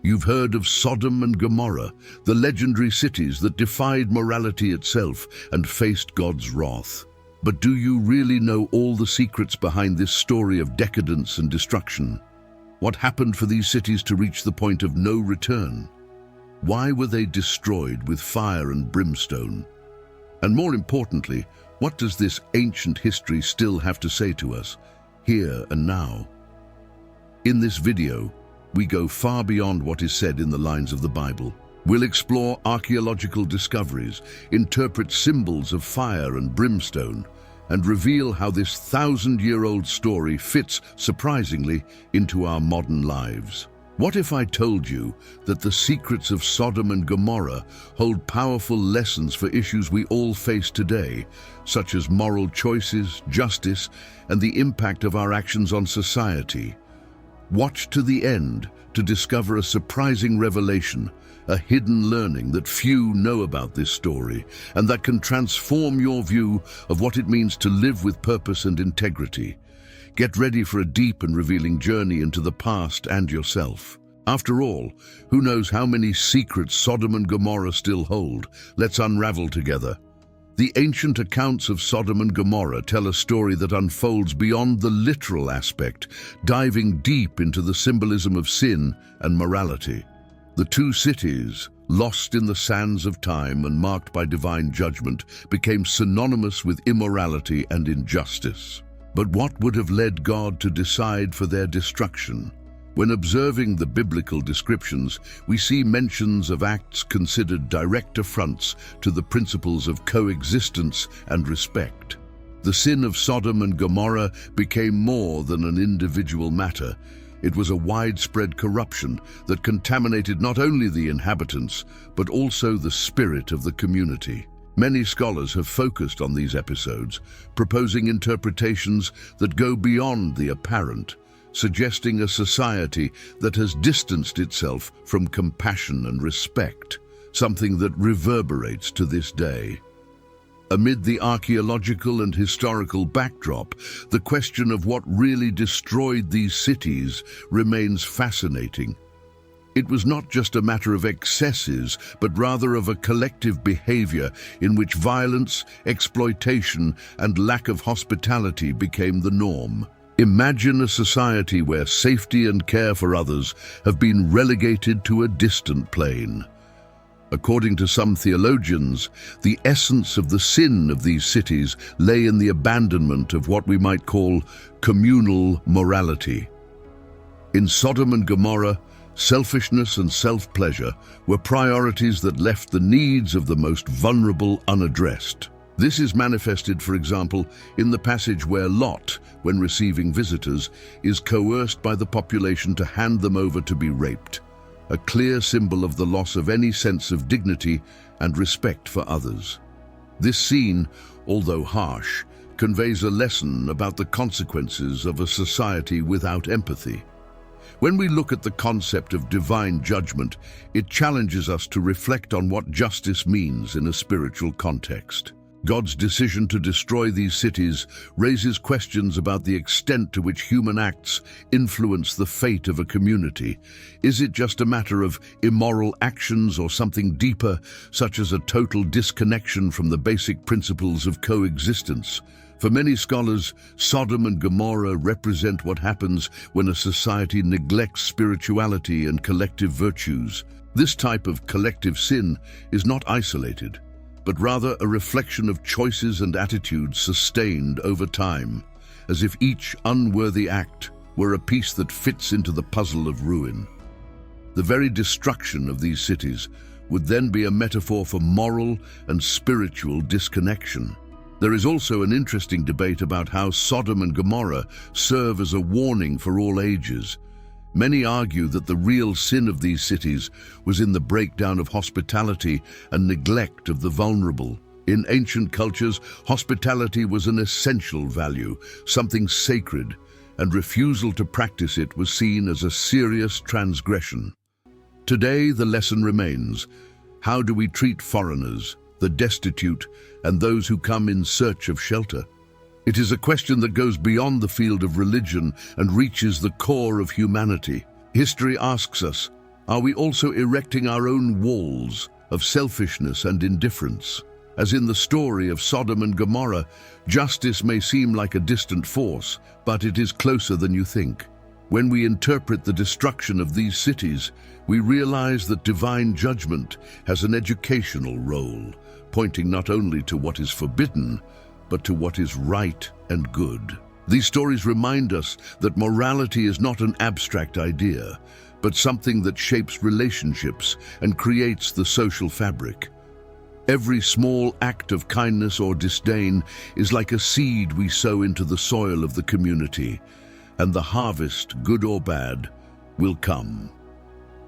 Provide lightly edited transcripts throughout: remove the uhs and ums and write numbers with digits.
You've heard of Sodom and Gomorrah, the legendary cities that defied morality itself and faced God's wrath. But do you really know all the secrets behind this story of decadence and destruction? What happened for these cities to reach the point of no return? Why were they destroyed with fire and brimstone? And more importantly, what does this ancient history still have to say to us, here and now? In this video, we go far beyond what is said in the lines of the Bible. We'll explore archaeological discoveries, interpret symbols of fire and brimstone, and reveal how this thousand-year-old story fits, surprisingly, into our modern lives. What if I told you that the secrets of Sodom and Gomorrah hold powerful lessons for issues we all face today, such as moral choices, justice, and the impact of our actions on society? Watch to the end to discover a surprising revelation, a hidden learning that few know about this story, and that can transform your view of what it means to live with purpose and integrity. Get ready for a deep and revealing journey into the past and yourself. After all, who knows how many secrets Sodom and Gomorrah still hold? Let's unravel together. The ancient accounts of Sodom and Gomorrah tell a story that unfolds beyond the literal aspect, diving deep into the symbolism of sin and morality. The two cities, lost in the sands of time and marked by divine judgment, became synonymous with immorality and injustice. But what would have led God to decide for their destruction? When observing the biblical descriptions, we see mentions of acts considered direct affronts to the principles of coexistence and respect. The sin of Sodom and Gomorrah became more than an individual matter. It was a widespread corruption that contaminated not only the inhabitants, but also the spirit of the community. Many scholars have focused on these episodes, proposing interpretations that go beyond the apparent, suggesting a society that has distanced itself from compassion and respect, something that reverberates to this day. Amid the archaeological and historical backdrop, the question of what really destroyed these cities remains fascinating. It was not just a matter of excesses, but rather of a collective behavior in which violence, exploitation, and lack of hospitality became the norm. Imagine a society where safety and care for others have been relegated to a distant plane. According to some theologians, the essence of the sin of these cities lay in the abandonment of what we might call communal morality. In Sodom and Gomorrah, selfishness and self-pleasure were priorities that left the needs of the most vulnerable unaddressed. This is manifested, for example, in the passage where Lot, when receiving visitors, is coerced by the population to hand them over to be raped, a clear symbol of the loss of any sense of dignity and respect for others. This scene, although harsh, conveys a lesson about the consequences of a society without empathy. When we look at the concept of divine judgment, it challenges us to reflect on what justice means in a spiritual context. God's decision to destroy these cities raises questions about the extent to which human acts influence the fate of a community. Is it just a matter of immoral actions or something deeper, such as a total disconnection from the basic principles of coexistence? For many scholars, Sodom and Gomorrah represent what happens when a society neglects spirituality and collective virtues. This type of collective sin is not isolated, but rather a reflection of choices and attitudes sustained over time, as if each unworthy act were a piece that fits into the puzzle of ruin. The very destruction of these cities would then be a metaphor for moral and spiritual disconnection. There is also an interesting debate about how Sodom and Gomorrah serve as a warning for all ages. Many argue that the real sin of these cities was in the breakdown of hospitality and neglect of the vulnerable. In ancient cultures, hospitality was an essential value, something sacred, and refusal to practice it was seen as a serious transgression. Today, the lesson remains: how do we treat foreigners, the destitute, and those who come in search of shelter? It is a question that goes beyond the field of religion and reaches the core of humanity. History asks us, Are we also erecting our own walls of selfishness and indifference? As in the story of Sodom and Gomorrah, justice may seem like a distant force, but it is closer than you think. When we interpret the destruction of these cities, we realize that divine judgment has an educational role, pointing not only to what is forbidden, but to what is right and good. These stories remind us that morality is not an abstract idea, but something that shapes relationships and creates the social fabric. Every small act of kindness or disdain is like a seed we sow into the soil of the community, and the harvest, good or bad, will come.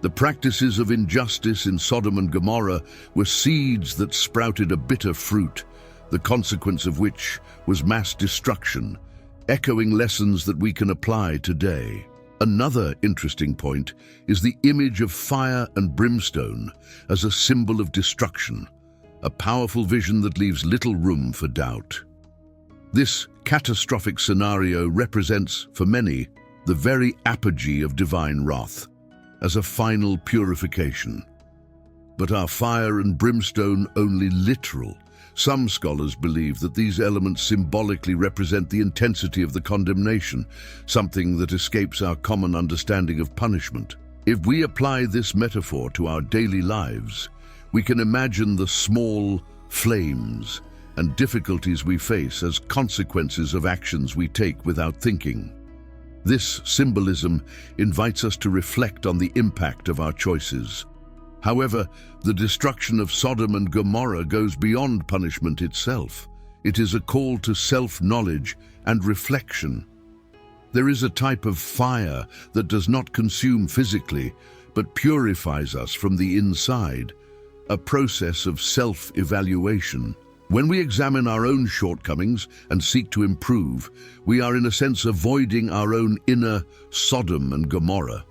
The practices of injustice in Sodom and Gomorrah were seeds that sprouted a bitter fruit, the consequence of which was mass destruction, echoing lessons that we can apply today. Another interesting point is the image of fire and brimstone as a symbol of destruction, a powerful vision that leaves little room for doubt. This catastrophic scenario represents, for many, the very apogee of divine wrath, as a final purification. But are fire and brimstone only literal? Some scholars believe that these elements symbolically represent the intensity of the condemnation, something that escapes our common understanding of punishment. If we apply this metaphor to our daily lives, we can imagine the small flames and difficulties we face as consequences of actions we take without thinking. This symbolism invites us to reflect on the impact of our choices. However, the destruction of Sodom and Gomorrah goes beyond punishment itself. It is a call to self-knowledge and reflection. There is a type of fire that does not consume physically, but purifies us from the inside, a process of self-evaluation. When we examine our own shortcomings and seek to improve, we are in a sense avoiding our own inner Sodom and Gomorrah.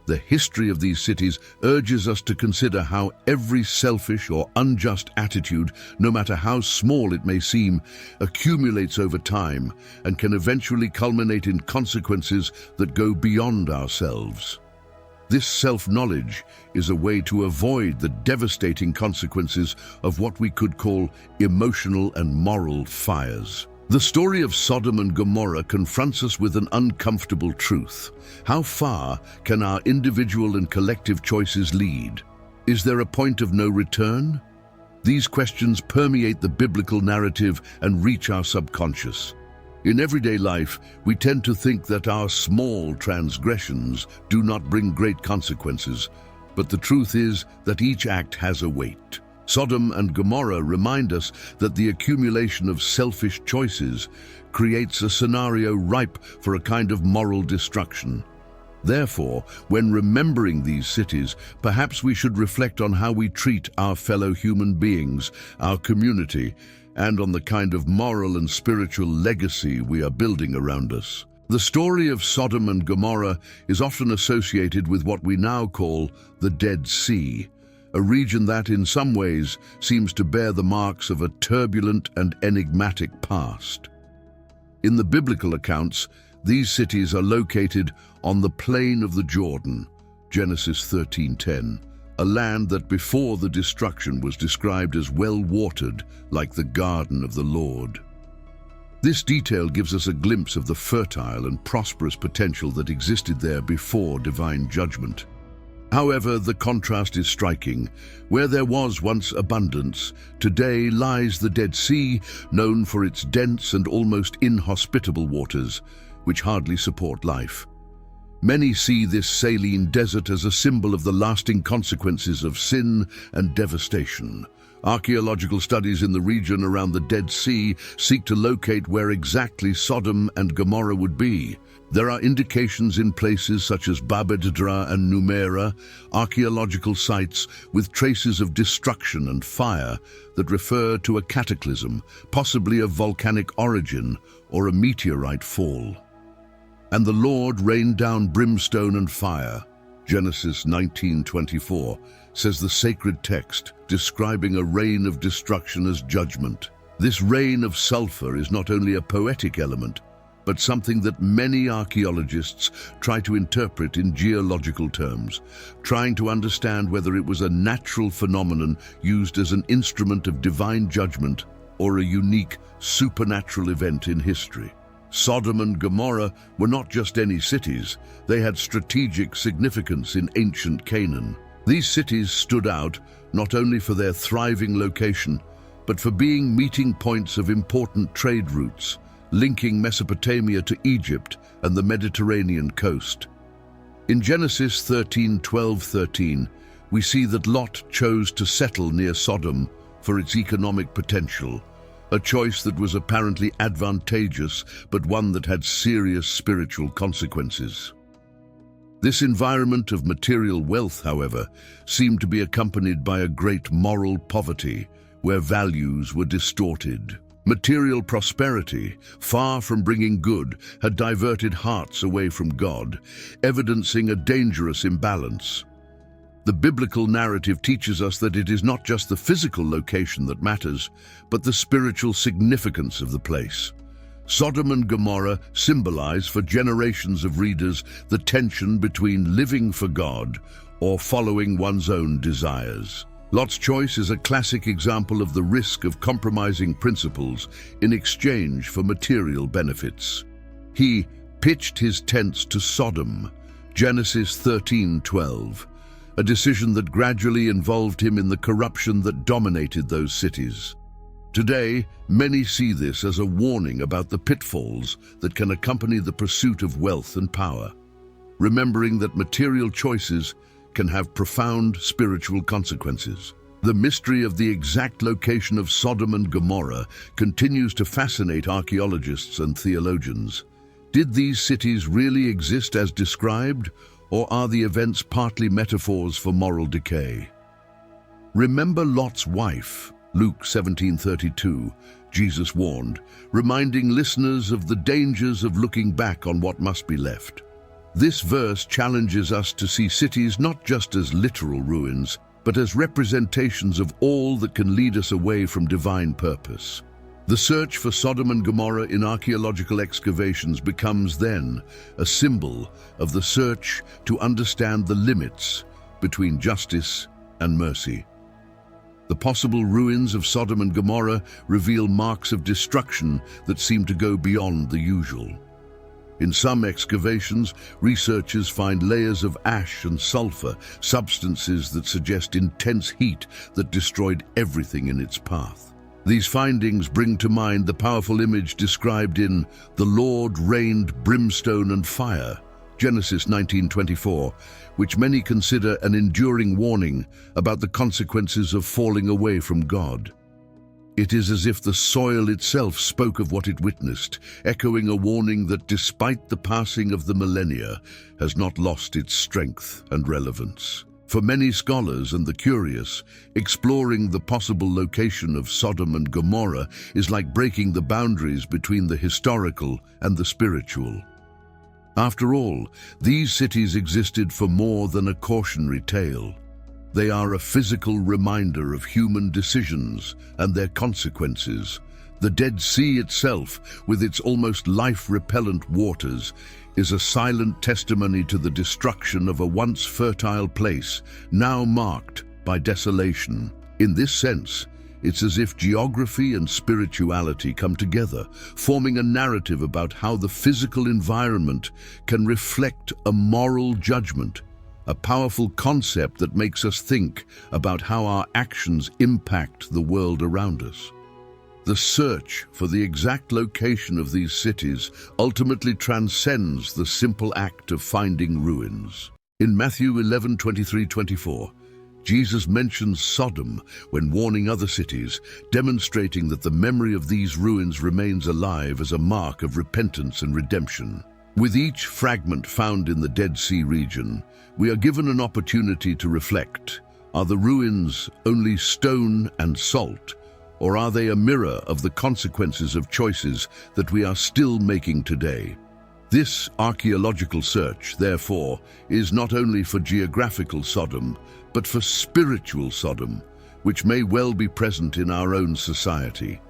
The history of these cities urges us to consider how every selfish or unjust attitude, no matter how small it may seem, accumulates over time and can eventually culminate in consequences that go beyond ourselves. This self-knowledge is a way to avoid the devastating consequences of what we could call emotional and moral fires. The story of Sodom and Gomorrah confronts us with an uncomfortable truth. How far can our individual and collective choices lead? Is there a point of no return? These questions permeate the biblical narrative and reach our subconscious. In everyday life, we tend to think that our small transgressions do not bring great consequences, but the truth is that each act has a weight. Sodom and Gomorrah remind us that the accumulation of selfish choices creates a scenario ripe for a kind of moral destruction. Therefore, when remembering these cities, perhaps we should reflect on how we treat our fellow human beings, our community, and on the kind of moral and spiritual legacy we are building around us. The story of Sodom and Gomorrah is often associated with what we now call the Dead Sea, a region that in some ways seems to bear the marks of a turbulent and enigmatic past. In the biblical accounts, these cities are located on the plain of the Jordan, Genesis 13:10, a land that before the destruction was described as well-watered, like the garden of the Lord. This detail gives us a glimpse of the fertile and prosperous potential that existed there before divine judgment. However, the contrast is striking. Where there was once abundance, today lies the Dead Sea, known for its dense and almost inhospitable waters, which hardly support life. Many see this saline desert as a symbol of the lasting consequences of sin and devastation. Archaeological studies in the region around the Dead Sea seek to locate where exactly Sodom and Gomorrah would be. There are indications in places such as Babedra and Numera, archaeological sites with traces of destruction and fire that refer to a cataclysm, possibly of volcanic origin or a meteorite fall. And the Lord rained down brimstone and fire, Genesis 19:24, says the sacred text, describing a rain of destruction as judgment. This rain of sulfur is not only a poetic element, but something that many archaeologists try to interpret in geological terms, trying to understand whether it was a natural phenomenon used as an instrument of divine judgment or a unique supernatural event in history. Sodom and Gomorrah were not just any cities, they had strategic significance in ancient Canaan. These cities stood out not only for their thriving location, but for being meeting points of important trade routes, linking Mesopotamia to Egypt and the Mediterranean coast. In Genesis 13:12-13, we see that Lot chose to settle near Sodom for its economic potential, a choice that was apparently advantageous, but one that had serious spiritual consequences. This environment of material wealth, however, seemed to be accompanied by a great moral poverty, where values were distorted. Material prosperity, far from bringing good, had diverted hearts away from God, evidencing a dangerous imbalance. The biblical narrative teaches us that it is not just the physical location that matters, but the spiritual significance of the place. Sodom and Gomorrah symbolize for generations of readers the tension between living for God or following one's own desires. Lot's choice is a classic example of the risk of compromising principles in exchange for material benefits. He pitched his tents to Sodom, Genesis 13:12, a decision that gradually involved him in the corruption that dominated those cities. Today, many see this as a warning about the pitfalls that can accompany the pursuit of wealth and power, remembering that material choices can have profound spiritual consequences. The mystery of the exact location of Sodom and Gomorrah continues to fascinate archaeologists and theologians. Did these cities really exist as described, or are the events partly metaphors for moral decay? Remember Lot's wife, Luke 17:32, Jesus warned, reminding listeners of the dangers of looking back on what must be left. This verse challenges us to see cities not just as literal ruins, but as representations of all that can lead us away from divine purpose. The search for Sodom and Gomorrah in archaeological excavations becomes then a symbol of the search to understand the limits between justice and mercy. The possible ruins of Sodom and Gomorrah reveal marks of destruction that seem to go beyond the usual. In some excavations, researchers find layers of ash and sulfur, substances that suggest intense heat that destroyed everything in its path. These findings bring to mind the powerful image described in "The Lord rained brimstone and fire," Genesis 19:24, which many consider an enduring warning about the consequences of falling away from God. It is as if the soil itself spoke of what it witnessed, echoing a warning that despite the passing of the millennia, has not lost its strength and relevance. For many scholars and the curious, exploring the possible location of Sodom and Gomorrah is like breaking the boundaries between the historical and the spiritual. After all, these cities existed for more than a cautionary tale. They are a physical reminder of human decisions and their consequences. The Dead Sea itself, with its almost life-repellent waters, is a silent testimony to the destruction of a once fertile place, now marked by desolation. In this sense, it's as if geography and spirituality come together, forming a narrative about how the physical environment can reflect a moral judgment, a powerful concept that makes us think about how our actions impact the world around us. The search for the exact location of these cities ultimately transcends the simple act of finding ruins. In Matthew 11:23-24, Jesus mentions Sodom when warning other cities, demonstrating that the memory of these ruins remains alive as a mark of repentance and redemption. With each fragment found in the Dead Sea region, we are given an opportunity to reflect. Are the ruins only stone and salt, or are they a mirror of the consequences of choices that we are still making today? This archaeological search, therefore, is not only for geographical Sodom, but for spiritual Sodom, which may well be present in our own society.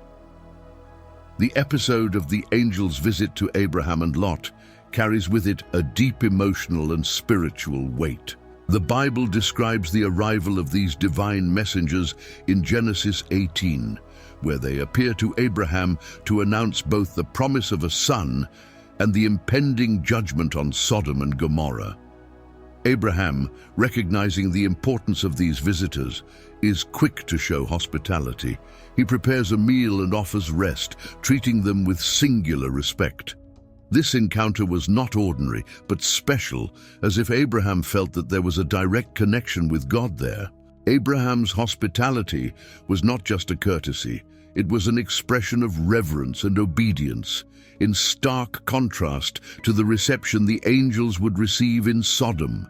The episode of the angel's visit to Abraham and Lot carries with it a deep emotional and spiritual weight. The Bible describes the arrival of these divine messengers in Genesis 18, where they appear to Abraham to announce both the promise of a son and the impending judgment on Sodom and Gomorrah. Abraham, recognizing the importance of these visitors, is quick to show hospitality. He prepares a meal and offers rest, treating them with singular respect. This encounter was not ordinary, but special, as if Abraham felt that there was a direct connection with God there. Abraham's hospitality was not just a courtesy, it was an expression of reverence and obedience, in stark contrast to the reception the angels would receive in Sodom.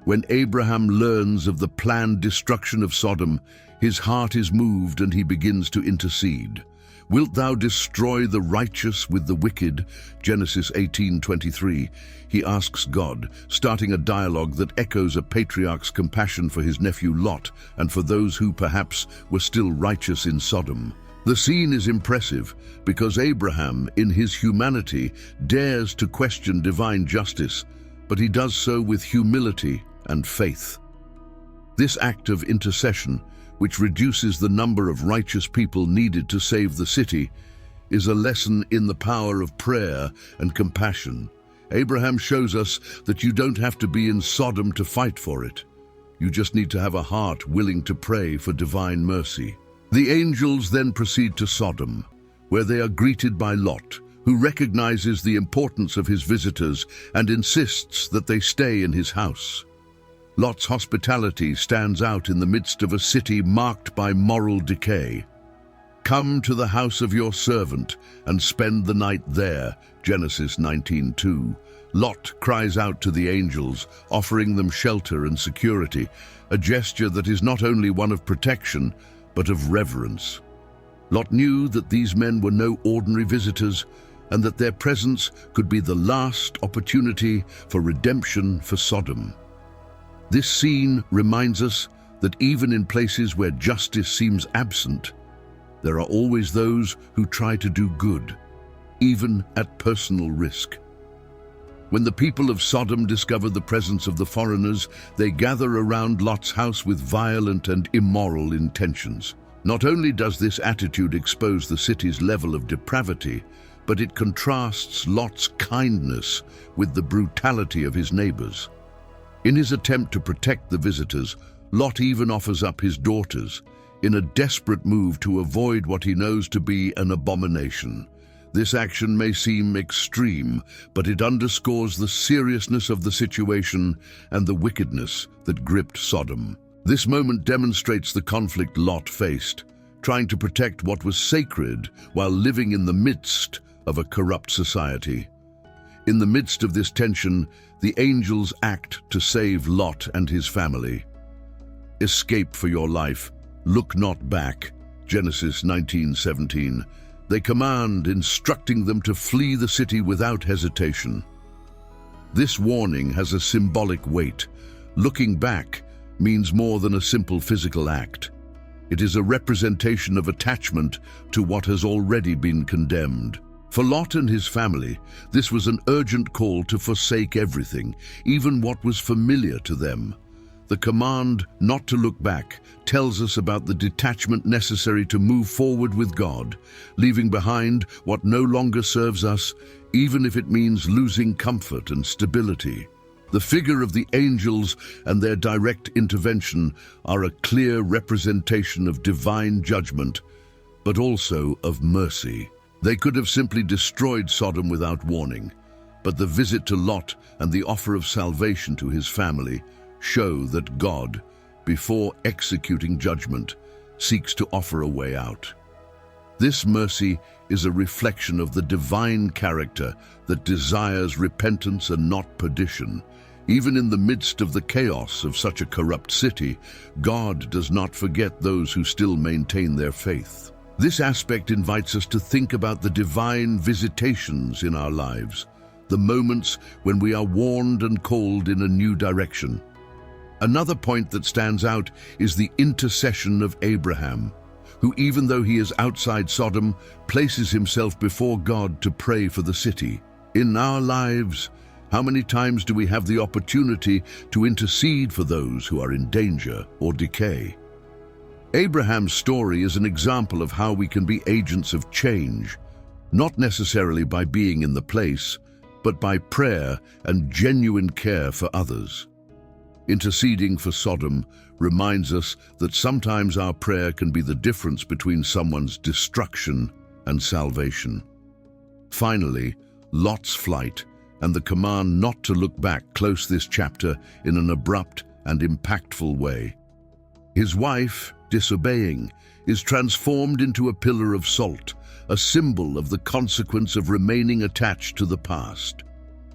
When Abraham learns of the planned destruction of Sodom, his heart is moved and he begins to intercede. "Wilt thou destroy the righteous with the wicked?" Genesis 18:23. He asks God, starting a dialogue that echoes a patriarch's compassion for his nephew Lot and for those who perhaps were still righteous in Sodom. The scene is impressive because Abraham, in his humanity, dares to question divine justice, but he does so with humility and faith. This act of intercession, which reduces the number of righteous people needed to save the city, is a lesson in the power of prayer and compassion. Abraham shows us that you don't have to be in Sodom to fight for it. You just need to have a heart willing to pray for divine mercy. The angels then proceed to Sodom, where they are greeted by Lot, who recognizes the importance of his visitors and insists that they stay in his house. Lot's hospitality stands out in the midst of a city marked by moral decay. "Come to the house of your servant and spend the night there," Genesis 19:2. Lot cries out to the angels, offering them shelter and security, a gesture that is not only one of protection, but of reverence. Lot knew that these men were no ordinary visitors, and that their presence could be the last opportunity for redemption for Sodom. This scene reminds us that even in places where justice seems absent, there are always those who try to do good, even at personal risk. When the people of Sodom discover the presence of the foreigners, they gather around Lot's house with violent and immoral intentions. Not only does this attitude expose the city's level of depravity, but it contrasts Lot's kindness with the brutality of his neighbors. In his attempt to protect the visitors, Lot even offers up his daughters, in a desperate move to avoid what he knows to be an abomination. This action may seem extreme, but it underscores the seriousness of the situation and the wickedness that gripped Sodom. This moment demonstrates the conflict Lot faced, trying to protect what was sacred while living in the midst of a corrupt society. In the midst of this tension, the angels act to save Lot and his family. "Escape for your life, look not back," Genesis 19:17. They command, instructing them to flee the city without hesitation. This warning has a symbolic weight. Looking back means more than a simple physical act. It is a representation of attachment to what has already been condemned. For Lot and his family, this was an urgent call to forsake everything, even what was familiar to them. The command not to look back tells us about the detachment necessary to move forward with God, leaving behind what no longer serves us, even if it means losing comfort and stability. The figure of the angels and their direct intervention are a clear representation of divine judgment, but also of mercy. They could have simply destroyed Sodom without warning, but the visit to Lot and the offer of salvation to his family show that God, before executing judgment, seeks to offer a way out. This mercy is a reflection of the divine character that desires repentance and not perdition. Even in the midst of the chaos of such a corrupt city, God does not forget those who still maintain their faith. This aspect invites us to think about the divine visitations in our lives, the moments when we are warned and called in a new direction. Another point that stands out is the intercession of Abraham. who, even though he is outside Sodom, places himself before God to pray for the city. In our lives, how many times do we have the opportunity to intercede for those who are in danger or decay? Abraham's story is an example of how we can be agents of change, not necessarily by being in the place, but by prayer and genuine care for others. Interceding for Sodom reminds us that sometimes our prayer can be the difference between someone's destruction and salvation. Finally, Lot's flight and the command not to look back close this chapter in an abrupt and impactful way. His wife, disobeying, is transformed into a pillar of salt, a symbol of the consequence of remaining attached to the past.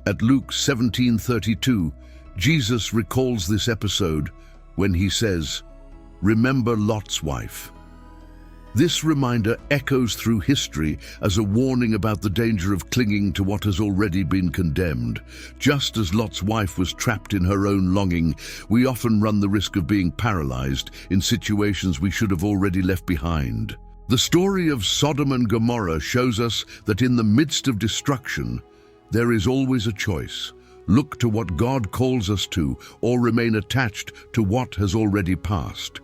At Luke 17:32, Jesus recalls this episode when he says, "Remember Lot's wife." This reminder echoes through history as a warning about the danger of clinging to what has already been condemned. Just as Lot's wife was trapped in her own longing, we often run the risk of being paralyzed in situations we should have already left behind. The story of Sodom and Gomorrah shows us that in the midst of destruction, there is always a choice. Look to what God calls us to, or remain attached to what has already passed.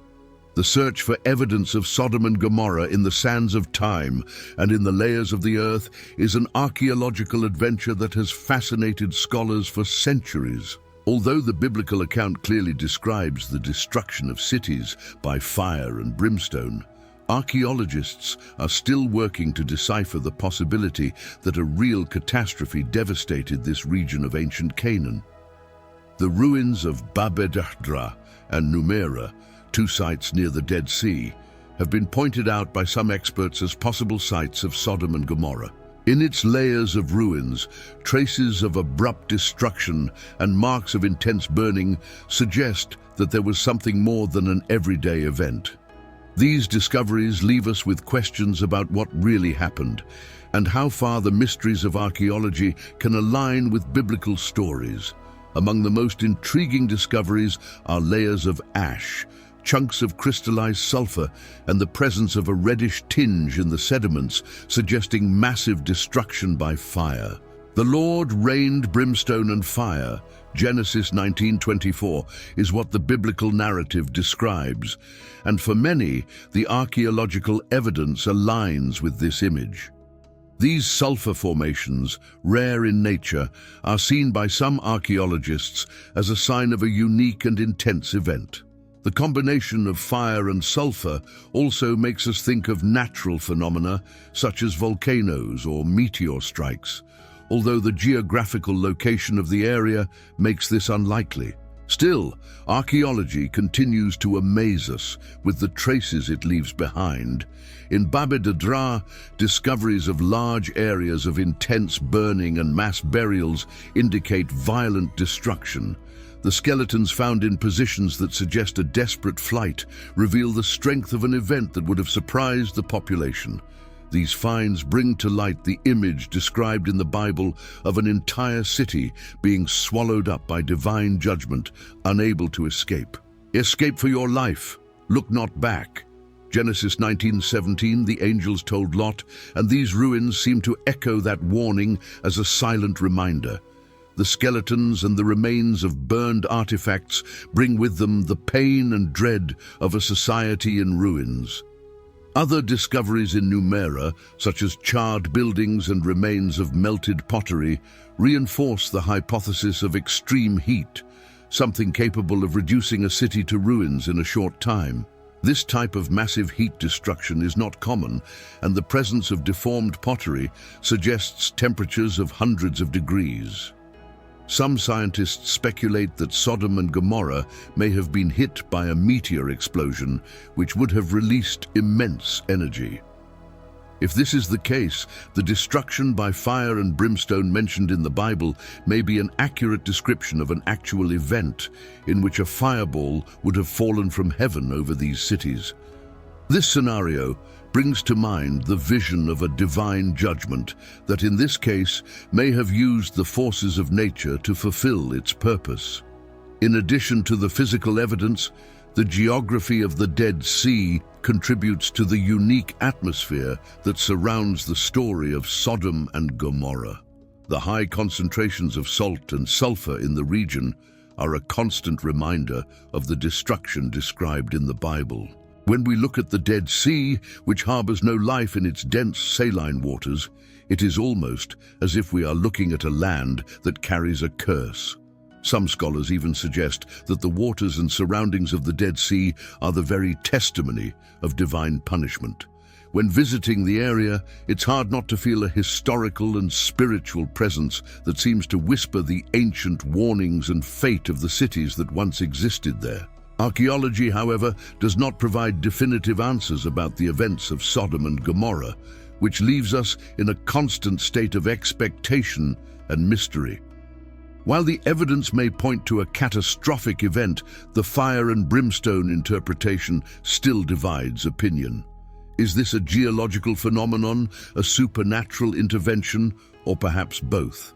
The search for evidence of Sodom and Gomorrah in the sands of time and in the layers of the earth is an archaeological adventure that has fascinated scholars for centuries. Although the biblical account clearly describes the destruction of cities by fire and brimstone, archaeologists are still working to decipher the possibility that a real catastrophe devastated this region of ancient Canaan. The ruins of Babedahra and Numera, two sites near the Dead Sea, have been pointed out by some experts as possible sites of Sodom and Gomorrah. In its layers of ruins, traces of abrupt destruction and marks of intense burning suggest that there was something more than an everyday event. These discoveries leave us with questions about what really happened and how far the mysteries of archaeology can align with biblical stories. Among the most intriguing discoveries are layers of ash, chunks of crystallized sulfur, and the presence of a reddish tinge in the sediments, suggesting massive destruction by fire. The Lord rained brimstone and fire, Genesis 19:24, is what the biblical narrative describes, and for many, the archaeological evidence aligns with this image. These sulfur formations, rare in nature, are seen by some archaeologists as a sign of a unique and intense event. The combination of fire and sulfur also makes us think of natural phenomena such as volcanoes or meteor strikes, although the geographical location of the area makes this unlikely. Still, archaeology continues to amaze us with the traces it leaves behind. In Babedahra, discoveries of large areas of intense burning and mass burials indicate violent destruction. The skeletons found in positions that suggest a desperate flight reveal the strength of an event that would have surprised the population. These finds bring to light the image described in the Bible of an entire city being swallowed up by divine judgment, unable to escape. Escape for your life. Look not back. Genesis 19:17, the angels told Lot, and these ruins seem to echo that warning as a silent reminder. The skeletons and the remains of burned artifacts bring with them the pain and dread of a society in ruins. Other discoveries in Numera, such as charred buildings and remains of melted pottery, reinforce the hypothesis of extreme heat, something capable of reducing a city to ruins in a short time. This type of massive heat destruction is not common, and the presence of deformed pottery suggests temperatures of hundreds of degrees. Some scientists speculate that Sodom and Gomorrah may have been hit by a meteor explosion, which would have released immense energy. If this is the case, the destruction by fire and brimstone mentioned in the Bible may be an accurate description of an actual event in which a fireball would have fallen from heaven over these cities. This scenario brings to mind the vision of a divine judgment that in this case may have used the forces of nature to fulfill its purpose. In addition to the physical evidence, The geography of the Dead Sea contributes to the unique atmosphere that surrounds the story of Sodom and Gomorrah. The high concentrations of salt and sulfur in the region are a constant reminder of the destruction described in the Bible. When we look at the Dead Sea, which harbors no life in its dense saline waters, it is almost as if we are looking at a land that carries a curse. Some scholars even suggest that the waters and surroundings of the Dead Sea are the very testimony of divine punishment. When visiting the area, it's hard not to feel a historical and spiritual presence that seems to whisper the ancient warnings and fate of the cities that once existed there. Archaeology, however, does not provide definitive answers about the events of Sodom and Gomorrah, which leaves us in a constant state of expectation and mystery. While the evidence may point to a catastrophic event, the fire and brimstone interpretation still divides opinion. Is this a geological phenomenon, a supernatural intervention, or perhaps both?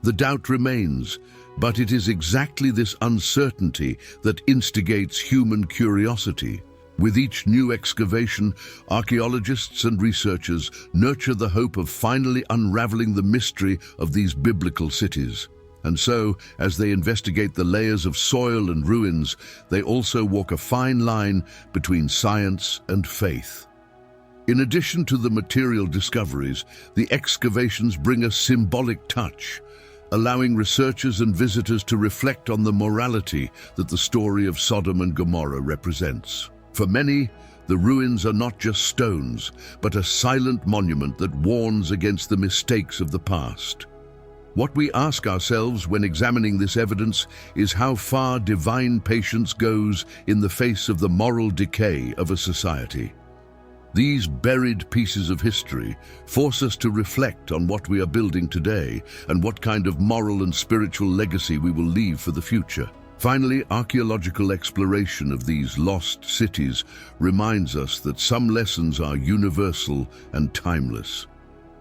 The doubt remains, but it is exactly this uncertainty that instigates human curiosity. With each new excavation, archaeologists and researchers nurture the hope of finally unraveling the mystery of these biblical cities. And so, as they investigate the layers of soil and ruins, they also walk a fine line between science and faith. In addition to the material discoveries, the excavations bring a symbolic touch, allowing researchers and visitors to reflect on the morality that the story of Sodom and Gomorrah represents. For many, the ruins are not just stones, but a silent monument that warns against the mistakes of the past. What we ask ourselves when examining this evidence is how far divine patience goes in the face of the moral decay of a society. These buried pieces of history force us to reflect on what we are building today and what kind of moral and spiritual legacy we will leave for the future. Finally, archaeological exploration of these lost cities reminds us that some lessons are universal and timeless.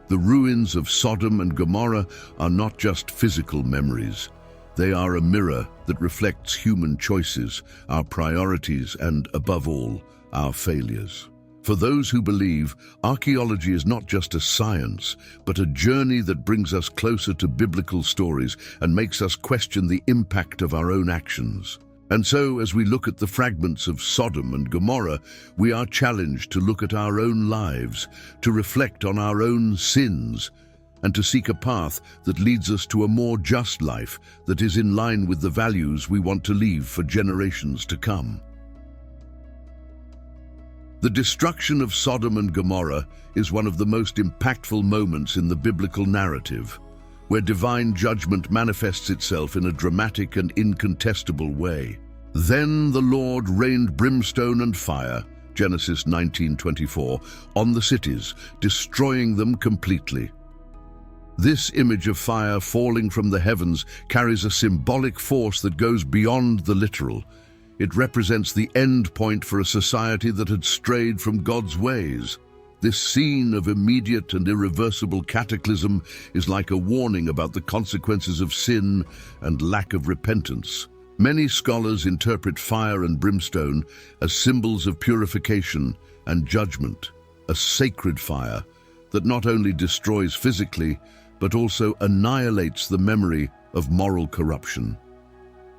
The ruins of Sodom and Gomorrah are not just physical memories. They are a mirror that reflects human choices, our priorities, and, above all, our failures. For those who believe, archaeology is not just a science, but a journey that brings us closer to biblical stories and makes us question the impact of our own actions. And so, as we look at the fragments of Sodom and Gomorrah, we are challenged to look at our own lives, to reflect on our own sins, and to seek a path that leads us to a more just life that is in line with the values we want to leave for generations to come. The destruction of Sodom and Gomorrah is one of the most impactful moments in the biblical narrative, where divine judgment manifests itself in a dramatic and incontestable way. Then the Lord rained brimstone and fire, Genesis 19:24, on the cities, destroying them completely. This image of fire falling from the heavens carries a symbolic force that goes beyond the literal. It represents the end point for a society that had strayed from God's ways. This scene of immediate and irreversible cataclysm is like a warning about the consequences of sin and lack of repentance. Many scholars interpret fire and brimstone as symbols of purification and judgment, a sacred fire that not only destroys physically, but also annihilates the memory of moral corruption.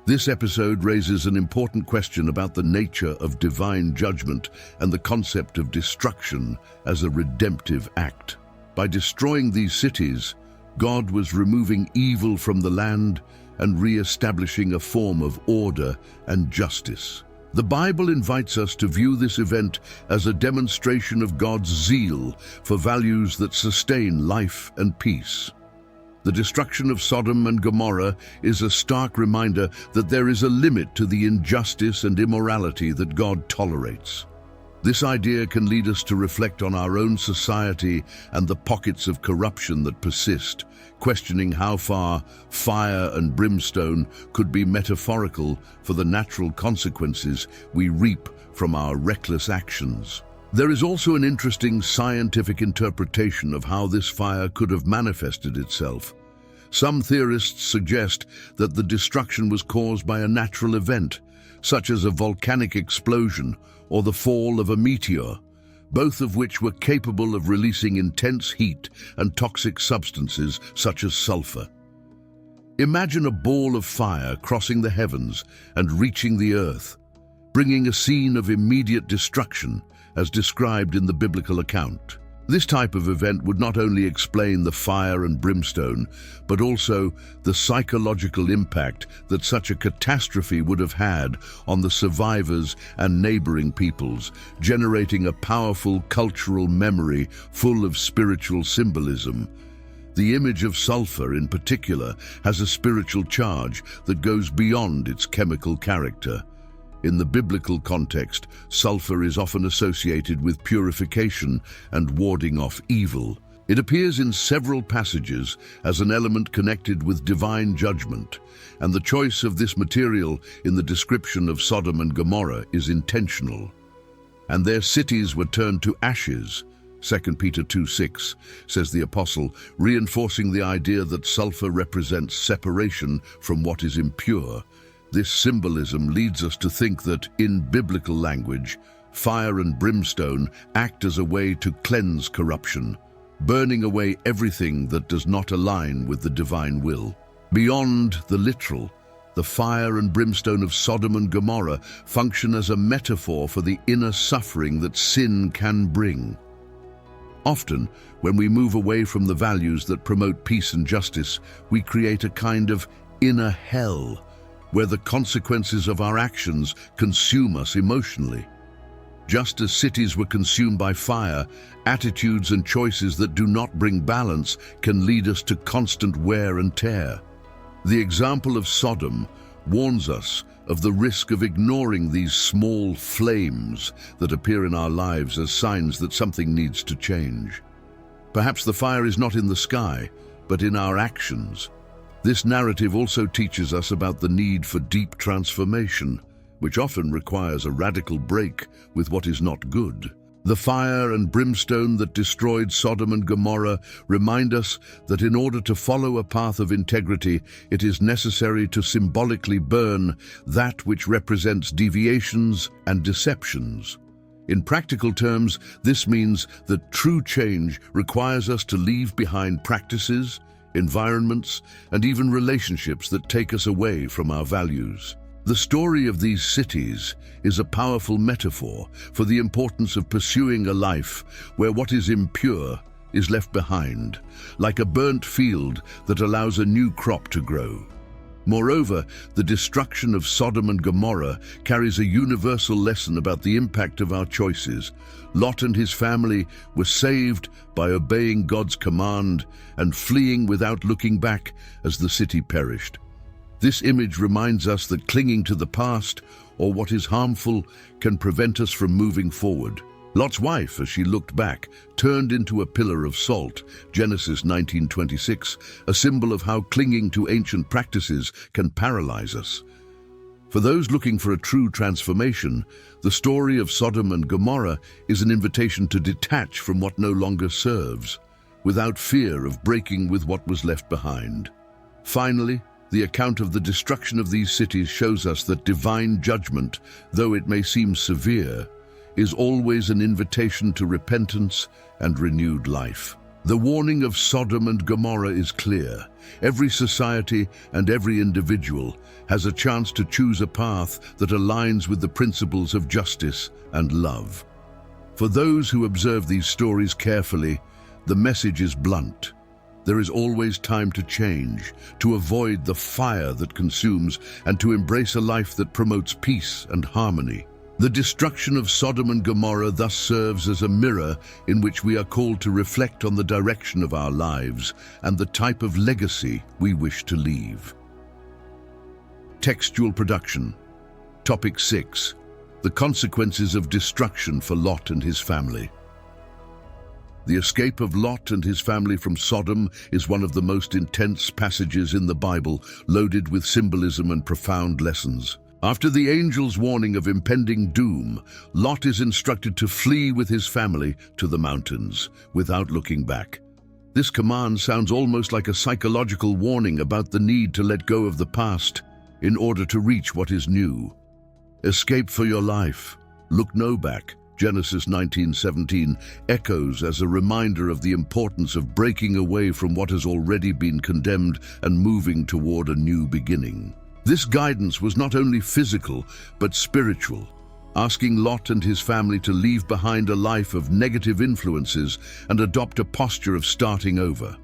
This episode raises an important question about the nature of divine judgment and the concept of destruction as a redemptive act. By destroying these cities, God was removing evil from the land and re-establishing a form of order and justice. The Bible invites us to view this event as a demonstration of God's zeal for values that sustain life and peace. The destruction of Sodom and Gomorrah is a stark reminder that there is a limit to the injustice and immorality that God tolerates. This idea can lead us to reflect on our own society and the pockets of corruption that persist, questioning how far fire and brimstone could be metaphorical for the natural consequences we reap from our reckless actions. There is also an interesting scientific interpretation of how this fire could have manifested itself. Some theorists suggest that the destruction was caused by a natural event, such as a volcanic explosion or the fall of a meteor, both of which were capable of releasing intense heat and toxic substances such as sulfur. Imagine a ball of fire crossing the heavens and reaching the earth, bringing a scene of immediate destruction as described in the biblical account. This type of event would not only explain the fire and brimstone, but also the psychological impact that such a catastrophe would have had on the survivors and neighboring peoples, generating a powerful cultural memory full of spiritual symbolism. The image of sulfur, in particular, has a spiritual charge that goes beyond its chemical character. In the biblical context, sulfur is often associated with purification and warding off evil. It appears in several passages as an element connected with divine judgment, and the choice of this material in the description of Sodom and Gomorrah is intentional. And their cities were turned to ashes, 2 Peter 2:6, says the apostle, reinforcing the idea that sulfur represents separation from what is impure. This symbolism leads us to think that, in biblical language, fire and brimstone act as a way to cleanse corruption, burning away everything that does not align with the divine will. Beyond the literal, the fire and brimstone of Sodom and Gomorrah function as a metaphor for the inner suffering that sin can bring. Often, when we move away from the values that promote peace and justice, we create a kind of inner hell, where the consequences of our actions consume us emotionally. Just as cities were consumed by fire, attitudes and choices that do not bring balance can lead us to constant wear and tear. The example of Sodom warns us of the risk of ignoring these small flames that appear in our lives as signs that something needs to change. Perhaps the fire is not in the sky, but in our actions. This narrative also teaches us about the need for deep transformation, which often requires a radical break with what is not good. The fire and brimstone that destroyed Sodom and Gomorrah remind us that in order to follow a path of integrity, it is necessary to symbolically burn that which represents deviations and deceptions. In practical terms, this means that true change requires us to leave behind practices, environments, and even relationships that take us away from our values. The story of these cities is a powerful metaphor for the importance of pursuing a life where what is impure is left behind, like a burnt field that allows a new crop to grow. Moreover, the destruction of Sodom and Gomorrah carries a universal lesson about the impact of our choices. Lot and his family were saved by obeying God's command and fleeing without looking back as the city perished. This image reminds us that clinging to the past or what is harmful can prevent us from moving forward. Lot's wife, as she looked back, turned into a pillar of salt, Genesis 19:26, a symbol of how clinging to ancient practices can paralyze us. For those looking for a true transformation, the story of Sodom and Gomorrah is an invitation to detach from what no longer serves, without fear of breaking with what was left behind. Finally, the account of the destruction of these cities shows us that divine judgment, though it may seem severe, is always an invitation to repentance and renewed life. The warning of Sodom and Gomorrah is clear. Every society and every individual has a chance to choose a path that aligns with the principles of justice and love. For those who observe these stories carefully, the message is blunt. There is always time to change, to avoid the fire that consumes, and to embrace a life that promotes peace and harmony. The destruction of Sodom and Gomorrah thus serves as a mirror in which we are called to reflect on the direction of our lives and the type of legacy we wish to leave. Textual production. Topic 6. The consequences of destruction for Lot and his family. The escape of Lot and his family from Sodom is one of the most intense passages in the Bible, loaded with symbolism and profound lessons. After the angel's warning of impending doom, Lot is instructed to flee with his family to the mountains, without looking back. This command sounds almost like a psychological warning about the need to let go of the past in order to reach what is new. Escape for your life. Look no back. Genesis 19:17 echoes as a reminder of the importance of breaking away from what has already been condemned and moving toward a new beginning. This guidance was not only physical, but spiritual, asking Lot and his family to leave behind a life of negative influences and adopt a posture of starting over.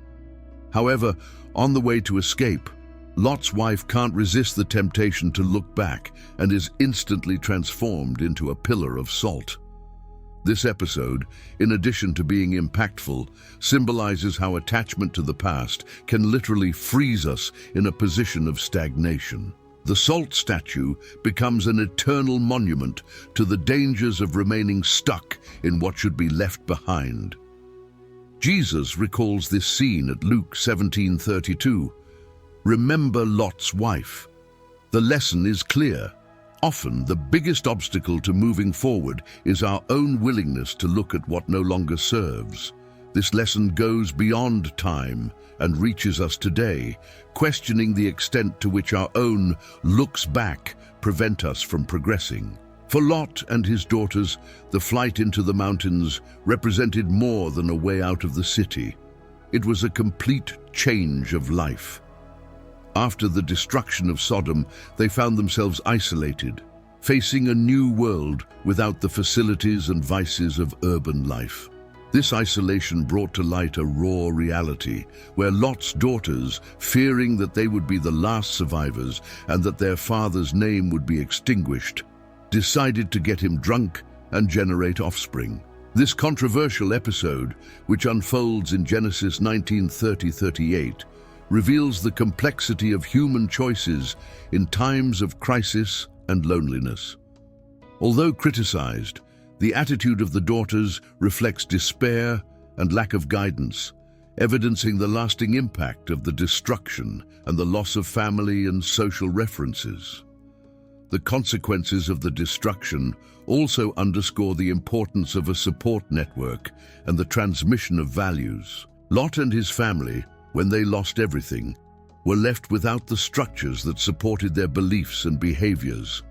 However, on the way to escape, Lot's wife can't resist the temptation to look back and is instantly transformed into a pillar of salt. This episode, in addition to being impactful, symbolizes how attachment to the past can literally freeze us in a position of stagnation. The salt statue becomes an eternal monument to the dangers of remaining stuck in what should be left behind. Jesus recalls this scene at Luke 17:32. Remember Lot's wife. The lesson is clear. Often, the biggest obstacle to moving forward is our own willingness to look at what no longer serves. This lesson goes beyond time and reaches us today, questioning the extent to which our own looks back prevent us from progressing. For Lot and his daughters, the flight into the mountains represented more than a way out of the city. It was a complete change of life. After the destruction of Sodom, they found themselves isolated, facing a new world without the facilities and vices of urban life. This isolation brought to light a raw reality, where Lot's daughters, fearing that they would be the last survivors and that their father's name would be extinguished, decided to get him drunk and generate offspring. This controversial episode, which unfolds in Genesis 19:30-38, reveals the complexity of human choices in times of crisis and loneliness. Although criticized, the attitude of the daughters reflects despair and lack of guidance, evidencing the lasting impact of the destruction and the loss of family and social references. The consequences of the destruction also underscore the importance of a support network and the transmission of values. Lot and his family, when they lost everything, were left without the structures that supported their beliefs and behaviors.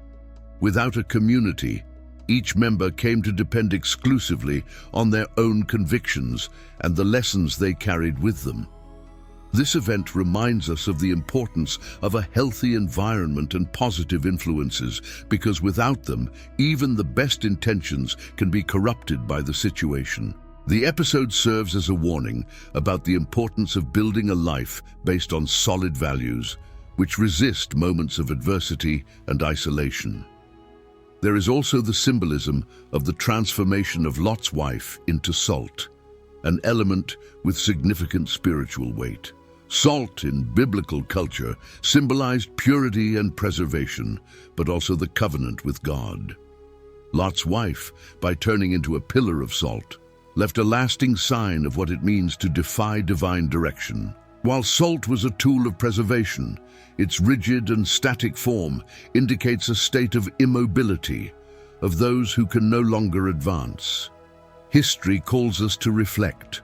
Without a community, each member came to depend exclusively on their own convictions and the lessons they carried with them. This event reminds us of the importance of a healthy environment and positive influences, because without them, even the best intentions can be corrupted by the situation. The episode serves as a warning about the importance of building a life based on solid values, which resist moments of adversity and isolation. There is also the symbolism of the transformation of Lot's wife into salt, an element with significant spiritual weight. Salt in biblical culture symbolized purity and preservation, but also the covenant with God. Lot's wife, by turning into a pillar of salt, left a lasting sign of what it means to defy divine direction. While salt was a tool of preservation, its rigid and static form indicates a state of immobility, of those who can no longer advance. History calls us to reflect.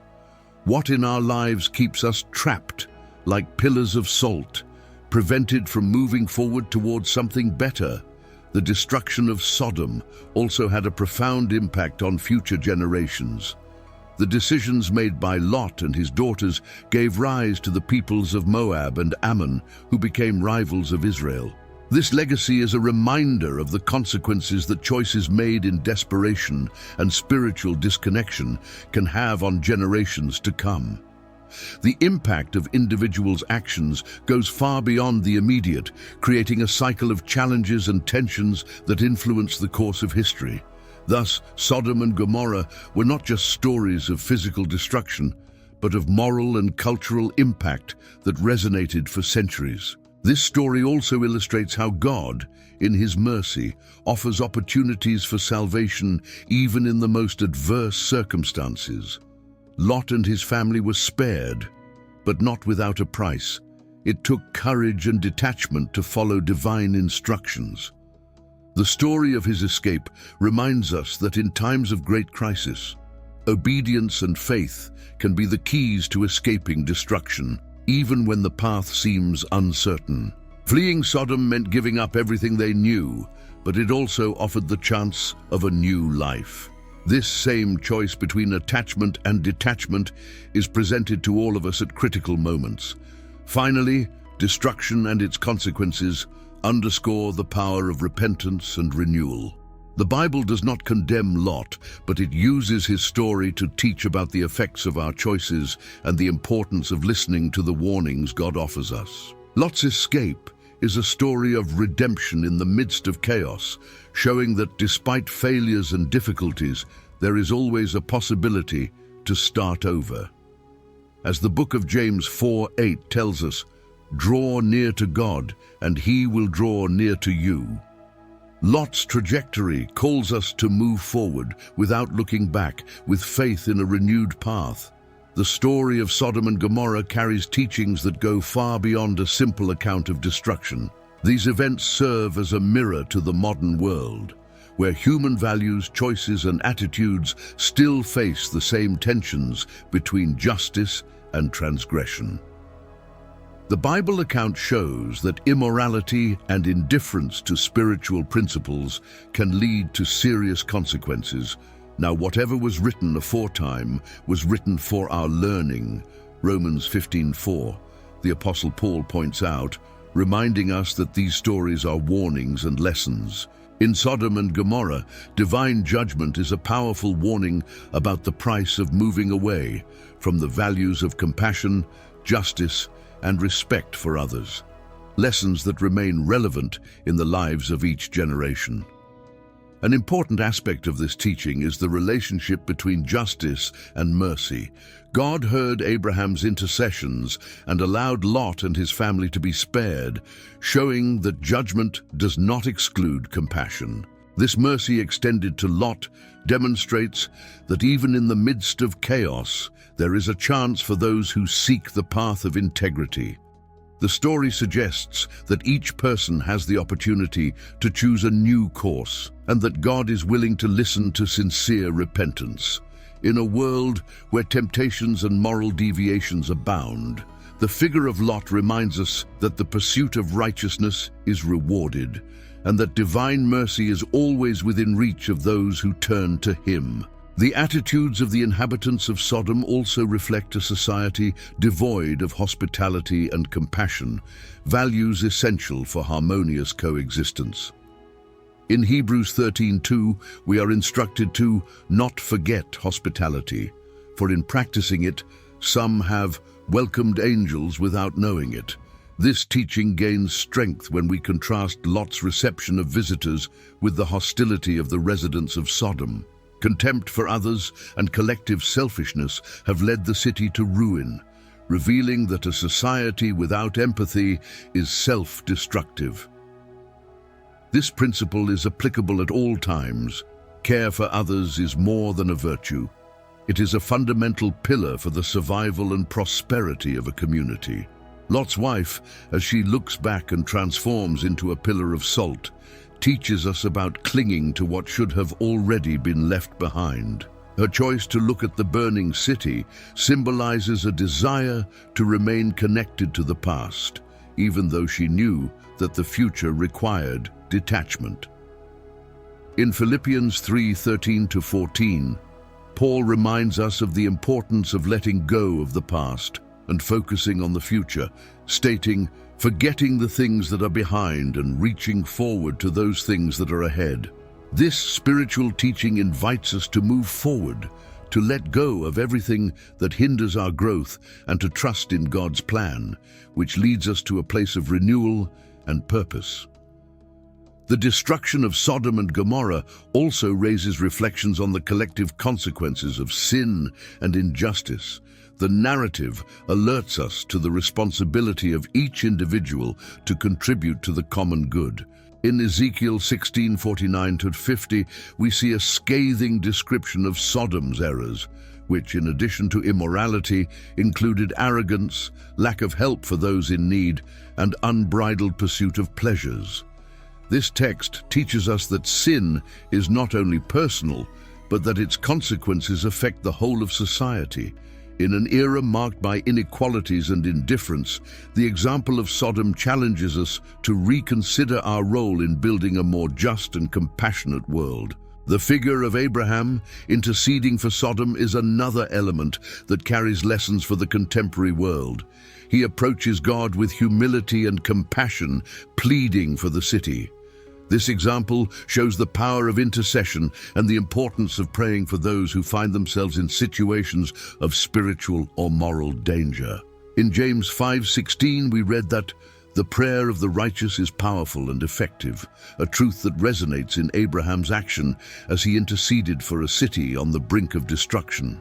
What in our lives keeps us trapped, like pillars of salt, prevented from moving forward towards something better? The destruction of Sodom also had a profound impact on future generations. The decisions made by Lot and his daughters gave rise to the peoples of Moab and Ammon, who became rivals of Israel. This legacy is a reminder of the consequences that choices made in desperation and spiritual disconnection can have on generations to come. The impact of individuals' actions goes far beyond the immediate, creating a cycle of challenges and tensions that influence the course of history. Thus, Sodom and Gomorrah were not just stories of physical destruction, but of moral and cultural impact that resonated for centuries. This story also illustrates how God, in His mercy, offers opportunities for salvation even in the most adverse circumstances. Lot and his family were spared, but not without a price. It took courage and detachment to follow divine instructions. The story of his escape reminds us that in times of great crisis, obedience and faith can be the keys to escaping destruction, even when the path seems uncertain. Fleeing Sodom meant giving up everything they knew, but it also offered the chance of a new life. This same choice between attachment and detachment is presented to all of us at critical moments. Finally, destruction and its consequences underscore the power of repentance and renewal. The Bible does not condemn Lot, but it uses his story to teach about the effects of our choices and the importance of listening to the warnings God offers us. Lot's escape is a story of redemption in the midst of chaos, showing that despite failures and difficulties, there is always a possibility to start over. As the book of James 4:8 tells us, "Draw near to God, and He will draw near to you." Lot's trajectory calls us to move forward without looking back, with faith in a renewed path. The story of Sodom and Gomorrah carries teachings that go far beyond a simple account of destruction. These events serve as a mirror to the modern world, where human values, choices, and attitudes still face the same tensions between justice and transgression. The Bible account shows that immorality and indifference to spiritual principles can lead to serious consequences. Now, whatever was written aforetime was written for our learning. Romans 15:4. The Apostle Paul points out, reminding us that these stories are warnings and lessons. In Sodom and Gomorrah, divine judgment is a powerful warning about the price of moving away from the values of compassion, justice, and respect for others. Lessons that remain relevant in the lives of each generation. An important aspect of this teaching is the relationship between justice and mercy. God heard Abraham's intercessions and allowed Lot and his family to be spared, showing that judgment does not exclude compassion. This mercy extended to Lot demonstrates that even in the midst of chaos, there is a chance for those who seek the path of integrity. The story suggests that each person has the opportunity to choose a new course, and that God is willing to listen to sincere repentance. In a world where temptations and moral deviations abound, the figure of Lot reminds us that the pursuit of righteousness is rewarded, and that divine mercy is always within reach of those who turn to Him. The attitudes of the inhabitants of Sodom also reflect a society devoid of hospitality and compassion, values essential for harmonious coexistence. In Hebrews 13:2, we are instructed to not forget hospitality, for in practicing it, some have welcomed angels without knowing it. This teaching gains strength when we contrast Lot's reception of visitors with the hostility of the residents of Sodom. Contempt for others and collective selfishness have led the city to ruin, revealing that a society without empathy is self-destructive. This principle is applicable at all times. Care for others is more than a virtue. It is a fundamental pillar for the survival and prosperity of a community. Lot's wife, as she looks back and transforms into a pillar of salt, teaches us about clinging to what should have already been left behind. Her choice to look at the burning city symbolizes a desire to remain connected to the past, even though she knew that the future required detachment. In Philippians 3:13-14, Paul reminds us of the importance of letting go of the past and focusing on the future, stating, "Forgetting the things that are behind and reaching forward to those things that are ahead." This spiritual teaching invites us to move forward, to let go of everything that hinders our growth and to trust in God's plan, which leads us to a place of renewal and purpose. The destruction of Sodom and Gomorrah also raises reflections on the collective consequences of sin and injustice. The narrative alerts us to the responsibility of each individual to contribute to the common good. In Ezekiel 16:49-50, we see a scathing description of Sodom's errors, which, in addition to immorality, included arrogance, lack of help for those in need, and unbridled pursuit of pleasures. This text teaches us that sin is not only personal, but that its consequences affect the whole of society. In an era marked by inequalities and indifference, the example of Sodom challenges us to reconsider our role in building a more just and compassionate world. The figure of Abraham interceding for Sodom is another element that carries lessons for the contemporary world. He approaches God with humility and compassion, pleading for the city. This example shows the power of intercession and the importance of praying for those who find themselves in situations of spiritual or moral danger. In James 5:16 we read that the prayer of the righteous is powerful and effective, a truth that resonates in Abraham's action as he interceded for a city on the brink of destruction.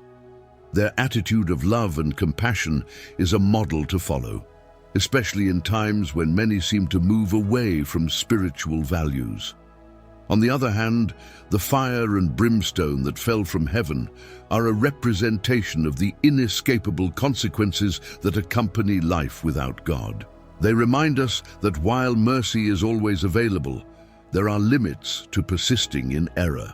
Their attitude of love and compassion is a model to follow, especially in times when many seem to move away from spiritual values. On the other hand, the fire and brimstone that fell from heaven are a representation of the inescapable consequences that accompany life without God. They remind us that while mercy is always available, there are limits to persisting in error.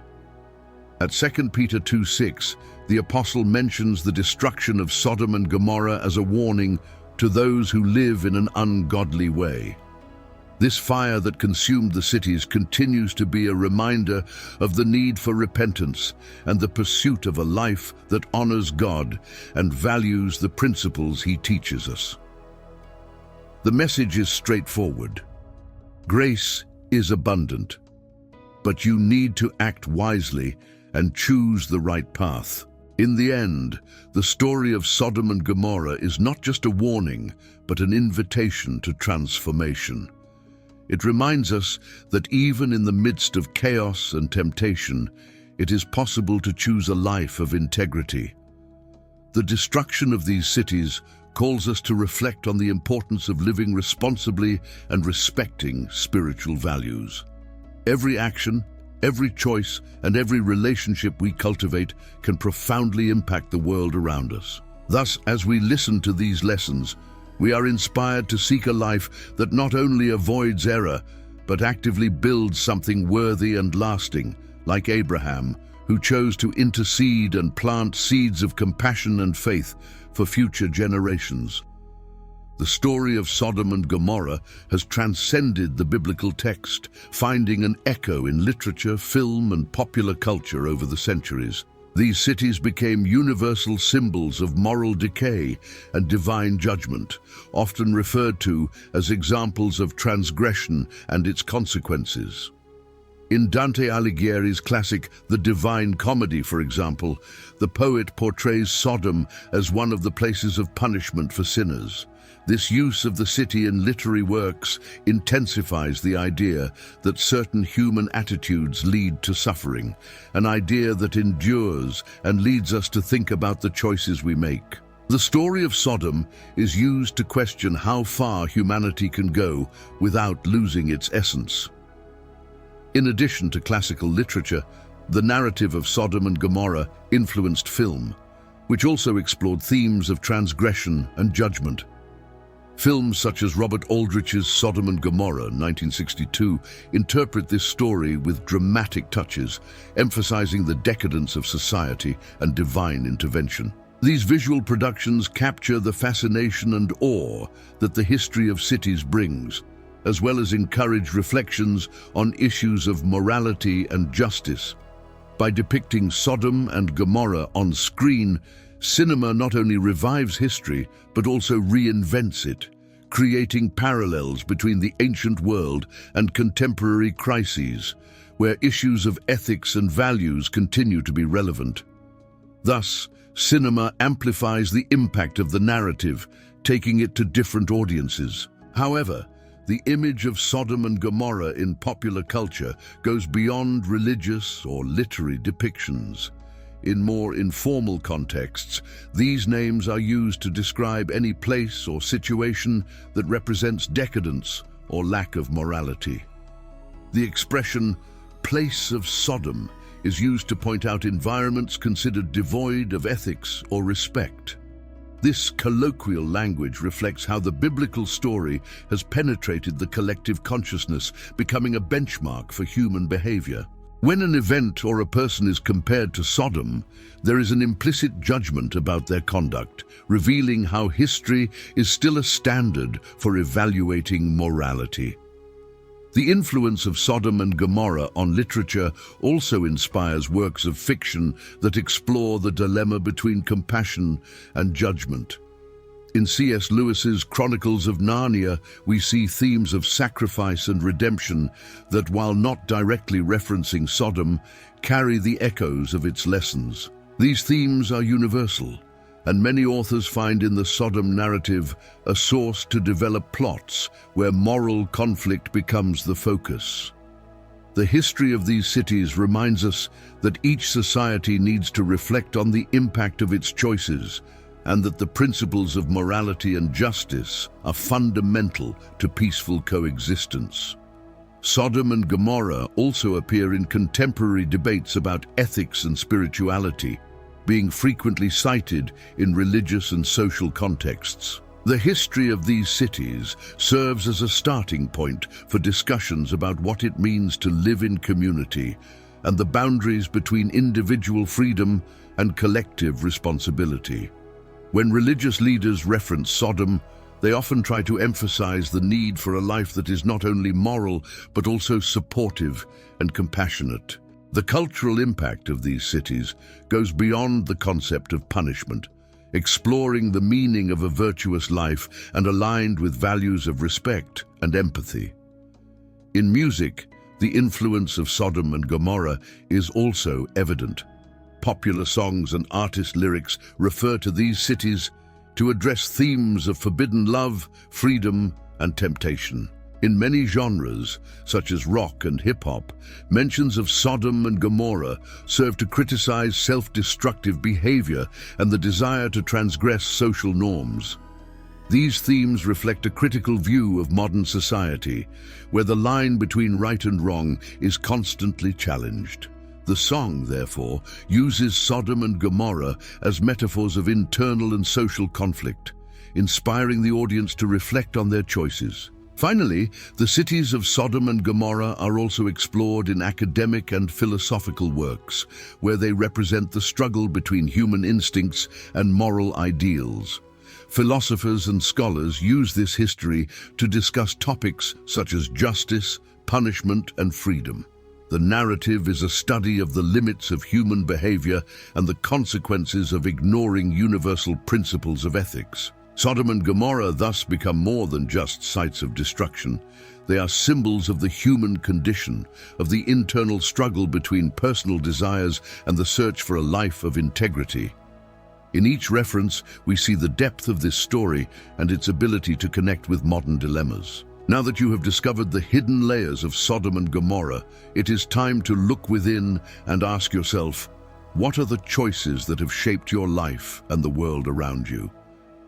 At 2 Peter 2:6, the apostle mentions the destruction of Sodom and Gomorrah as a warning to those who live in an ungodly way. This fire that consumed the cities continues to be a reminder of the need for repentance and the pursuit of a life that honors God and values the principles He teaches us. The message is straightforward. Grace is abundant, but you need to act wisely and choose the right path. In the end, the story of Sodom and Gomorrah is not just a warning, but an invitation to transformation. It reminds us that even in the midst of chaos and temptation, it is possible to choose a life of integrity. The destruction of these cities calls us to reflect on the importance of living responsibly and respecting spiritual values. Every action, every choice, and every relationship we cultivate can profoundly impact the world around us. Thus, as we listen to these lessons, we are inspired to seek a life that not only avoids error, but actively builds something worthy and lasting, like Abraham, who chose to intercede and plant seeds of compassion and faith for future generations. The story of Sodom and Gomorrah has transcended the biblical text, finding an echo in literature, film, and popular culture over the centuries. These cities became universal symbols of moral decay and divine judgment, often referred to as examples of transgression and its consequences. In Dante Alighieri's classic The Divine Comedy, for example, the poet portrays Sodom as one of the places of punishment for sinners. This use of the city in literary works intensifies the idea that certain human attitudes lead to suffering, an idea that endures and leads us to think about the choices we make. The story of Sodom is used to question how far humanity can go without losing its essence. In addition to classical literature, the narrative of Sodom and Gomorrah influenced film, which also explored themes of transgression and judgment. Films such as Robert Aldrich's Sodom and Gomorrah, 1962, interpret this story with dramatic touches, emphasizing the decadence of society and divine intervention. These visual productions capture the fascination and awe that the history of cities brings, as well as encourage reflections on issues of morality and justice. By depicting Sodom and Gomorrah on screen, cinema not only revives history, but also reinvents it, creating parallels between the ancient world and contemporary crises, where issues of ethics and values continue to be relevant. Thus, cinema amplifies the impact of the narrative, taking it to different audiences. However, the image of Sodom and Gomorrah in popular culture goes beyond religious or literary depictions. In more informal contexts, these names are used to describe any place or situation that represents decadence or lack of morality. The expression, "place of Sodom," is used to point out environments considered devoid of ethics or respect. This colloquial language reflects how the biblical story has penetrated the collective consciousness, becoming a benchmark for human behavior. When an event or a person is compared to Sodom, there is an implicit judgment about their conduct, revealing how history is still a standard for evaluating morality. The influence of Sodom and Gomorrah on literature also inspires works of fiction that explore the dilemma between compassion and judgment. In C.S. Lewis's Chronicles of Narnia, we see themes of sacrifice and redemption that, while not directly referencing Sodom, carry the echoes of its lessons. These themes are universal, and many authors find in the Sodom narrative a source to develop plots where moral conflict becomes the focus. The history of these cities reminds us that each society needs to reflect on the impact of its choices, and that the principles of morality and justice are fundamental to peaceful coexistence. Sodom and Gomorrah also appear in contemporary debates about ethics and spirituality, being frequently cited in religious and social contexts. The history of these cities serves as a starting point for discussions about what it means to live in community and the boundaries between individual freedom and collective responsibility. When religious leaders reference Sodom, they often try to emphasize the need for a life that is not only moral, but also supportive and compassionate. The cultural impact of these cities goes beyond the concept of punishment, exploring the meaning of a virtuous life and aligned with values of respect and empathy. In music, the influence of Sodom and Gomorrah is also evident. Popular songs and artist lyrics refer to these cities to address themes of forbidden love, freedom, and temptation. In many genres, such as rock and hip-hop, mentions of Sodom and Gomorrah serve to criticize self-destructive behavior and the desire to transgress social norms. These themes reflect a critical view of modern society, where the line between right and wrong is constantly challenged. The song, therefore, uses Sodom and Gomorrah as metaphors of internal and social conflict, inspiring the audience to reflect on their choices. Finally, the cities of Sodom and Gomorrah are also explored in academic and philosophical works, where they represent the struggle between human instincts and moral ideals. Philosophers and scholars use this history to discuss topics such as justice, punishment, and freedom. The narrative is a study of the limits of human behavior and the consequences of ignoring universal principles of ethics. Sodom and Gomorrah thus become more than just sites of destruction. They are symbols of the human condition, of the internal struggle between personal desires and the search for a life of integrity. In each reference, we see the depth of this story and its ability to connect with modern dilemmas. Now that you have discovered the hidden layers of Sodom and Gomorrah, it is time to look within and ask yourself, what are the choices that have shaped your life and the world around you?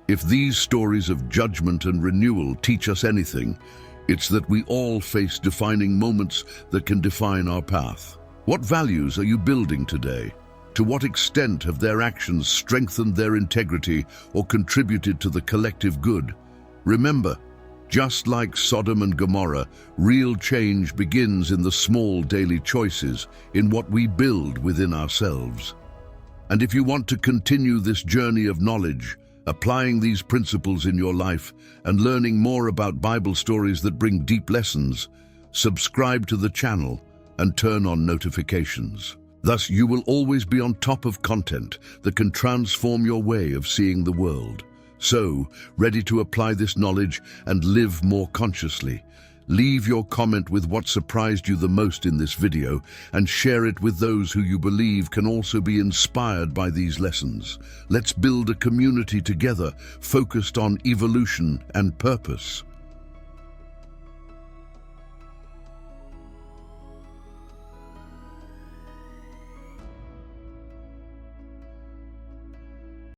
If these stories of judgment and renewal teach us anything, it's that we all face defining moments that can define our path. What values are you building today? To what extent have their actions strengthened their integrity or contributed to the collective good? Remember, just like Sodom and Gomorrah, real change begins in the small daily choices, in what we build within ourselves. And if you want to continue this journey of knowledge, applying these principles in your life and learning more about Bible stories that bring deep lessons, subscribe to the channel and turn on notifications. Thus, you will always be on top of content that can transform your way of seeing the world. So, ready to apply this knowledge and live more consciously? Leave your comment with what surprised you the most in this video and share it with those who you believe can also be inspired by these lessons. Let's build a community together focused on evolution and purpose.